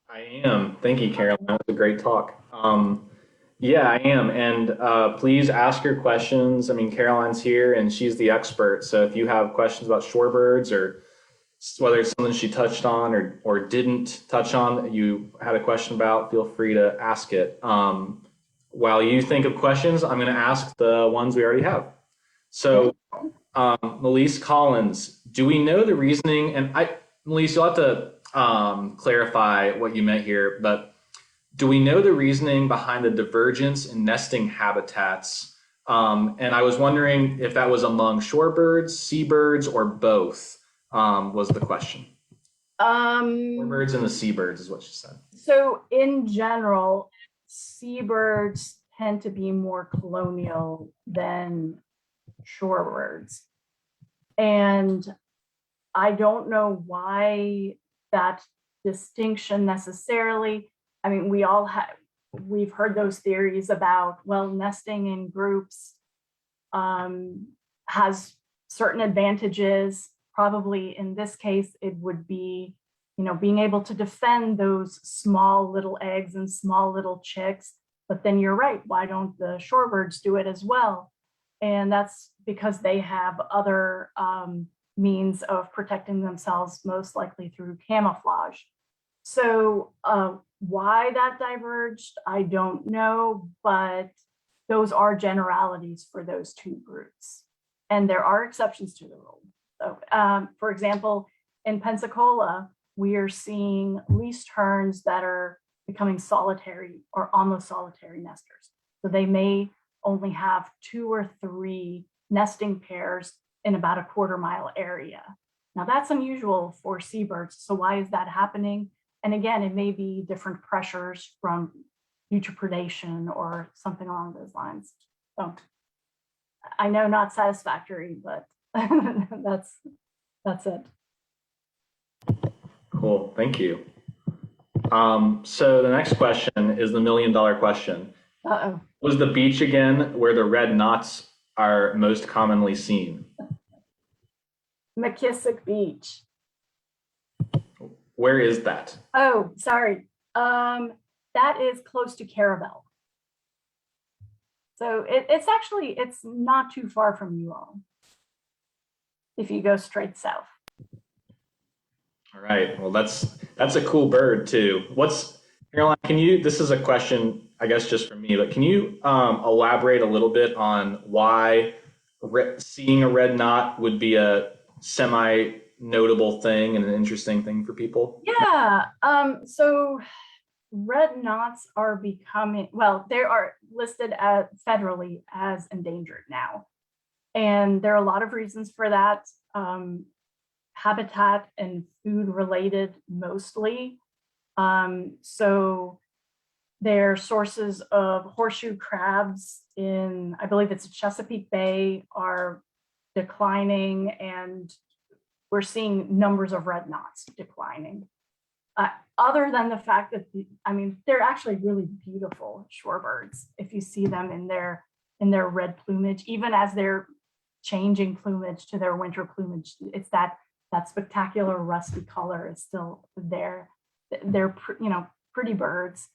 I am. Thank you, Caroline. That was a great talk. Yeah, I am. And please ask your questions. I mean, Caroline's here and she's the expert. So if you have questions about shorebirds, or whether it's something she touched on or didn't touch on that you had a question about, feel free to ask it. While you think of questions, I'm going to ask the ones we already have. So Melise Collins, do we know the reasoning? And Melise, you'll have to clarify what you meant here, but do we know the reasoning behind the divergence in nesting habitats? And I was wondering if that was among shorebirds, seabirds, or both, was the question. Shorebirds and the seabirds is what she said. So in general, seabirds tend to be more colonial than shorebirds. And I don't know why that distinction necessarily. I mean, we've heard those theories about, well, nesting in groups has certain advantages. Probably in this case, it would be, being able to defend those small little eggs and small little chicks. But then you're right, why don't the shorebirds do it as well? And that's because they have other means of protecting themselves, most likely through camouflage. So why that diverged, I don't know, but those are generalities for those two groups. And there are exceptions to the rule. So for example, in Pensacola, we are seeing least terns that are becoming solitary or almost solitary nesters. So they may only have 2 or 3 nesting pairs in about a 1/4 mile area. Now that's unusual for seabirds. So why is that happening? And again, it may be different pressures from future predation or something along those lines. So I know not satisfactory, but that's it. Cool, thank you. So the next question is the $1 million question. Uh-oh. Was the beach again where the red knots are most commonly seen? McKissick Beach. Where is that? Oh, sorry. That is close to Carabel. So it's not too far from you all if you go straight south. All right, well, that's a cool bird too. Caroline, this is a question, I guess, just for me, but can you elaborate a little bit on why seeing a red knot would be a semi-notable thing and an interesting thing for people? Yeah, so red knots are becoming, well, they are listed federally as endangered now. And there are a lot of reasons for that. Habitat and food related mostly. So their sources of horseshoe crabs in, I believe it's Chesapeake Bay, are declining, and we're seeing numbers of red knots declining. Other than the fact that, they're actually really beautiful shorebirds if you see them in their red plumage, even as they're changing plumage to their winter plumage. It's that spectacular rusty color is still there. They're pretty birds.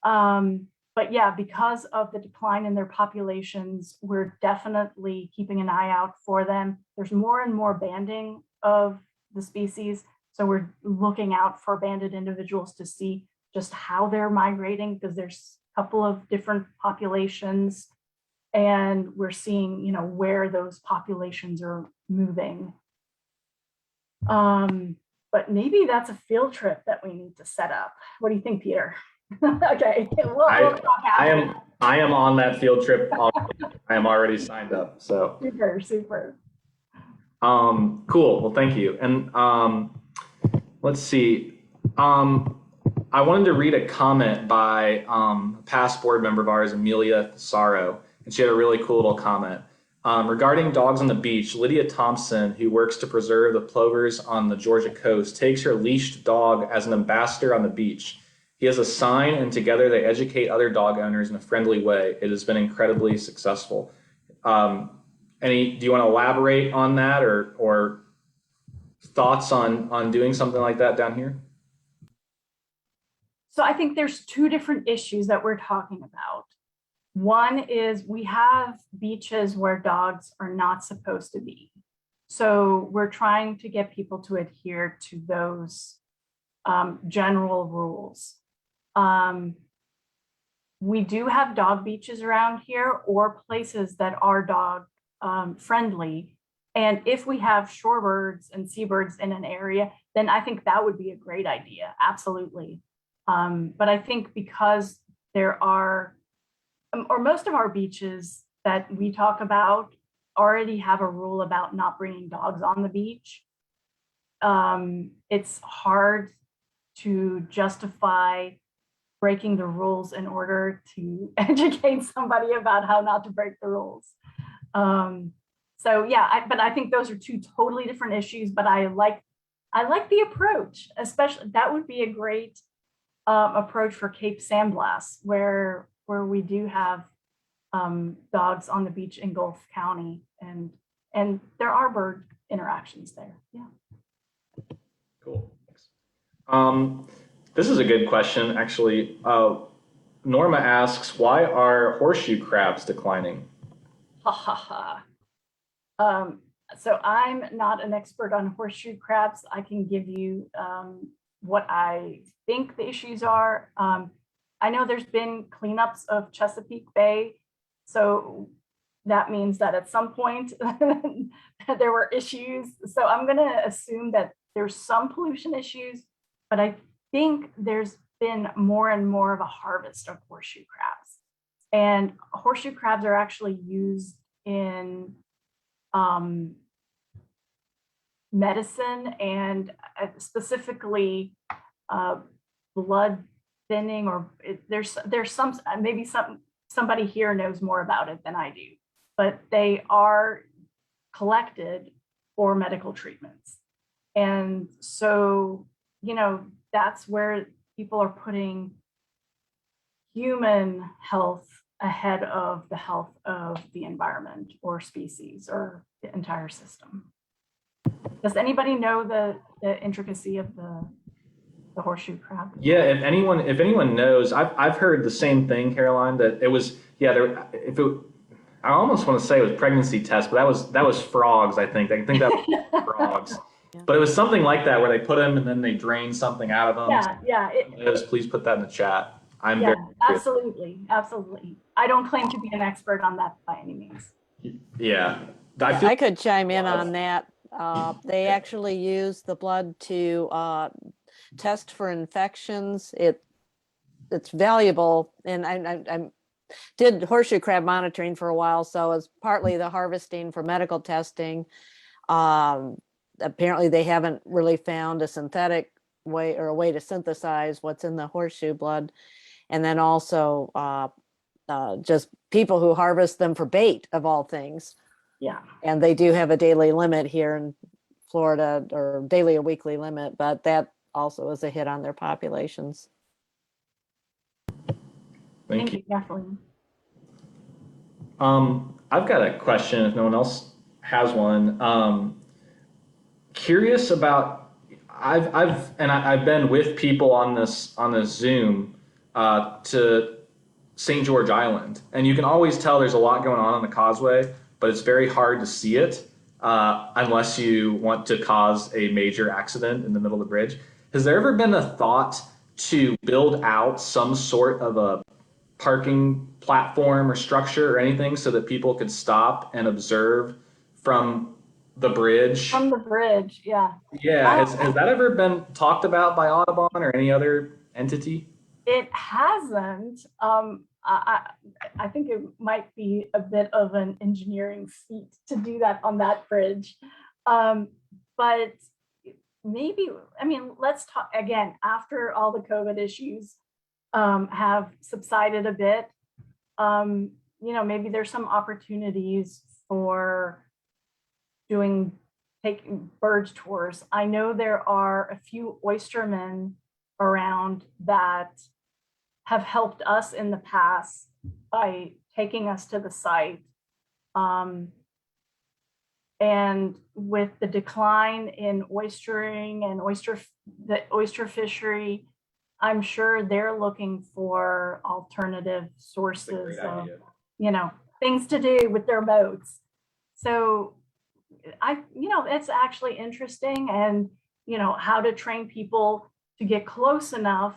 But yeah, because of the decline in their populations, we're definitely keeping an eye out for them. There's more and more banding of the species. So we're looking out for banded individuals to see just how they're migrating, because there's a couple of different populations, and we're seeing, where those populations are moving. But maybe that's a field trip that we need to set up. What do you think, Peter? Okay, we'll talk after. I am on that field trip already. I am already signed up. So Super. Cool. Well, thank you. And let's see. I wanted to read a comment by a past board member of ours, Amelia Sorrow, and she had a really cool little comment. Regarding dogs on the beach, Lydia Thompson, who works to preserve the plovers on the Georgia coast, takes her leashed dog as an ambassador on the beach. He has a sign, and together they educate other dog owners in a friendly way. It has been incredibly successful. Do you want to elaborate on that, or thoughts on doing something like that down here? So I think there's 2 different issues that we're talking about. One is we have beaches where dogs are not supposed to be. So we're trying to get people to adhere to those general rules. We do have dog beaches around here, or places that are dog friendly. And if we have shorebirds and seabirds in an area, then I think that would be a great idea. Absolutely. But I think because there are, or most of our beaches that we talk about already have a rule about not bringing dogs on the beach. It's hard to justify breaking the rules in order to educate somebody about how not to break the rules. So yeah, but I think those are two totally different issues, but I like the approach, especially that would be a great approach for Cape Sandblast, where we do have dogs on the beach in Gulf County, and there are bird interactions there. Yeah. Cool. Thanks. This is a good question, actually. Norma asks, why are horseshoe crabs declining? Ha ha ha. So I'm not an expert on horseshoe crabs. I can give you what I think the issues are. I know there's been cleanups of Chesapeake Bay, so that means that at some point there were issues. So I'm going to assume that there's some pollution issues, but I think there's been more and more of a harvest of horseshoe crabs. And horseshoe crabs are actually used in medicine, and specifically blood thinning, or there's some, maybe somebody here knows more about it than I do, but they are collected for medical treatments. And so, you know, that's where people are putting human health ahead of the health of the environment or species or the entire system. Does anybody know the intricacy of the horseshoe crab? Yeah, if anyone knows, I've heard the same thing, Caroline, that it was, yeah, I almost want to say it was pregnancy test, but that was frogs, I think. I think that was frogs. Yeah. But it was something like that where they put them and then they drain something out of them. Yeah. Please put that in the chat. I'm Yeah, very absolutely. I don't claim to be an expert on that by any means. Yeah. I could chime in on that. They actually use the blood to test for infections. It's valuable, and I did horseshoe crab monitoring for a while, so it's partly the harvesting for medical testing. Apparently, they haven't really found a synthetic way or a way to synthesize what's in the horseshoe blood, and then also just people who harvest them for bait, of all things. Yeah. And they do have a daily limit here in Florida, or daily or weekly limit, but that also is a hit on their populations. Thank you. Kathleen. I've got a question if no one else has one. Curious about, I've been with people on this Zoom to St. George Island, and you can always tell there's a lot going on the Causeway, but it's very hard to see it unless you want to cause a major accident in the middle of the bridge. Has there ever been a thought to build out some sort of a parking platform or structure or anything so that people could stop and observe from the bridge? From the bridge, yeah. Yeah, has that ever been talked about by Audubon or any other entity? It hasn't. I think it might be a bit of an engineering feat to do that on that bridge. But maybe, I mean, let's talk again, after all the COVID issues have subsided a bit, you know, maybe there's some opportunities for taking bird tours. I know there are a few oystermen around that have helped us in the past by taking us to the site. And with the decline in oystering and the oyster fishery, I'm sure they're looking for alternative sources of, you know, things to do with their boats. So you know, it's actually interesting, and, you know, how to train people to get close enough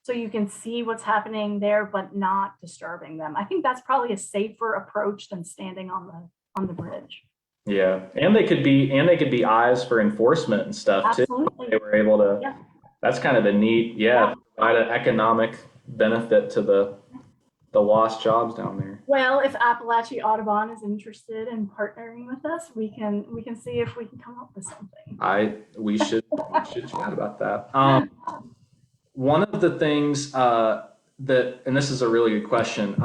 so you can see what's happening there, but not disturbing them. I think that's probably a safer approach than standing on the bridge. Yeah, and they could be eyes for enforcement and stuff too. Absolutely. They were able to. Yeah. That's kind of a neat, Yeah. provide an economic benefit to the lost jobs down there. Well, if Appalachia Audubon is interested in partnering with us, we can see if we can come up with something. We should chat about that. One of the things and this is a really good question.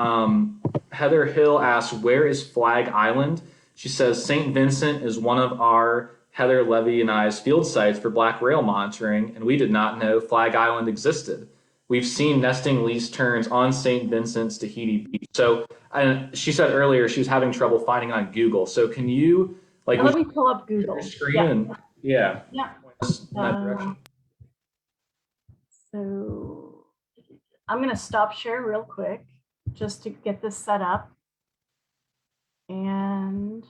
Heather Hill asks, where is Flag Island? She says St. Vincent is one of our Heather Levy and I's field sites for black rail monitoring, and we did not know Flag Island existed. We've seen nesting least terns on St. Vincent's Tahiti Beach. So, and she said earlier she was having trouble finding on Google. So can you Let me pull up Google. your screen and Yeah. point us in that direction? So I'm going to stop share real quick just to get this set up. And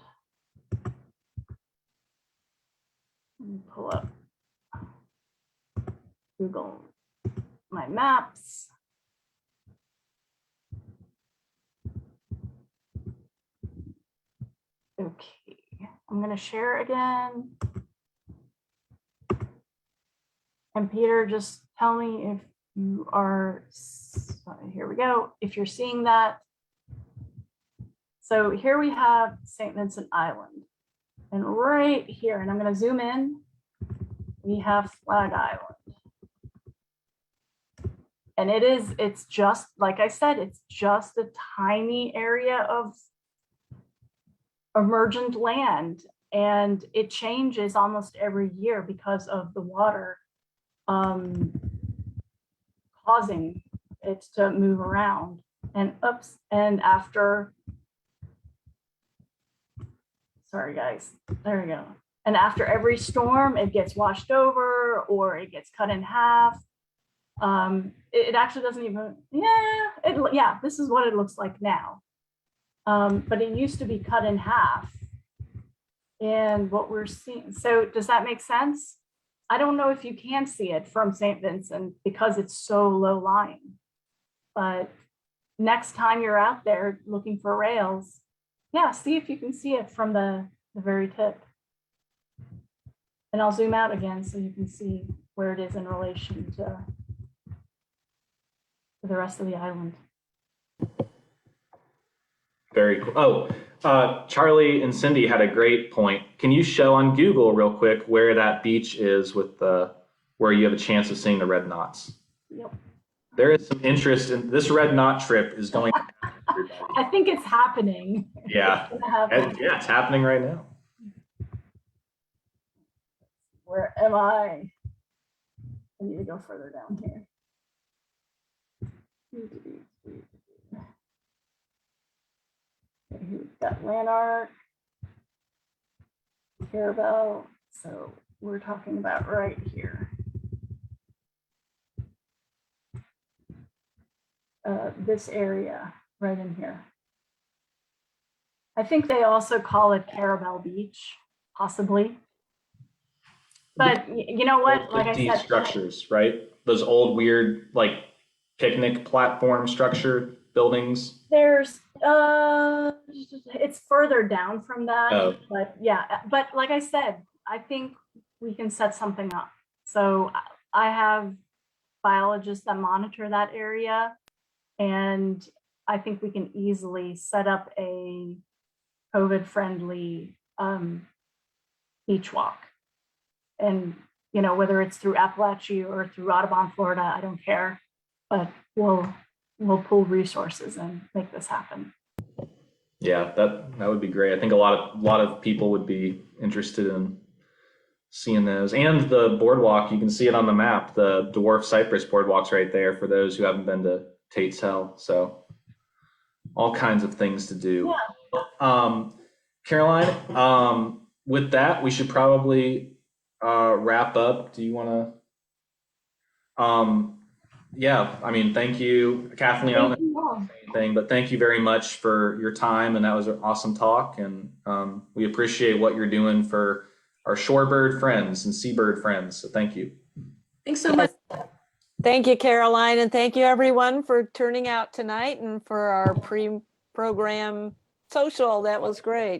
let me pull up Google my maps. Okay, I'm going to share again. And Peter, just tell me if you are, here we go, if you're seeing that. So here we have St. Vincent Island. And right here, and I'm going to zoom in, we have Flag Island. And it's just, like I said, it's just a tiny area of emergent land. And it changes almost every year because of the water causing it to move around. And oops, and after, sorry guys, there we go. And after every storm, it gets washed over or it gets cut in half. It actually doesn't even, this is what it looks like now. But it used to be cut in half. And what we're seeing, so does that make sense? I don't know if you can see it from St. Vincent because it's so low lying. But next time you're out there looking for rails, see if you can see it from the very tip. And I'll zoom out again so you can see where it is in relation to the rest of the island. Very cool. Oh, Charlie and Cindy had a great point. Can you show on Google real quick where that beach is with where you have a chance of seeing the red knots? Yep. There is some interest in this red knot trip is going to happen, everybody. I think it's happening. Yeah. It's happening right now. Where am I? I need to go further down here. Okay, we've got Lanark, Carabel. So we're talking about right here. This area right in here. I think they also call it Carabel Beach, possibly. But you know what? Like I said, structures, right? Those old weird like picnic platform structure buildings. There's it's further down from that. Oh. But like I said, I think we can set something up. So I have biologists that monitor that area, and I think we can easily set up a COVID-friendly beach walk. And, you know, whether it's through Appalachia or through Audubon, Florida, I don't care, but we'll pool resources and make this happen. Yeah, that would be great. I think a lot of people would be interested in seeing those. And the boardwalk, you can see it on the map. The dwarf cypress boardwalk's right there for those who haven't been to Tate's Hell. So all kinds of things to do. Yeah. Caroline, with that, we should probably wrap up. Do you want to? Yeah, I mean, thank you, Kathleen. I don't know anything, but thank you very much for your time, and that was an awesome talk. And we appreciate what you're doing for our shorebird friends and seabird friends. So thank you. Thanks so much. Thank you, Caroline, and thank you everyone for turning out tonight and for our pre-program social. That was great.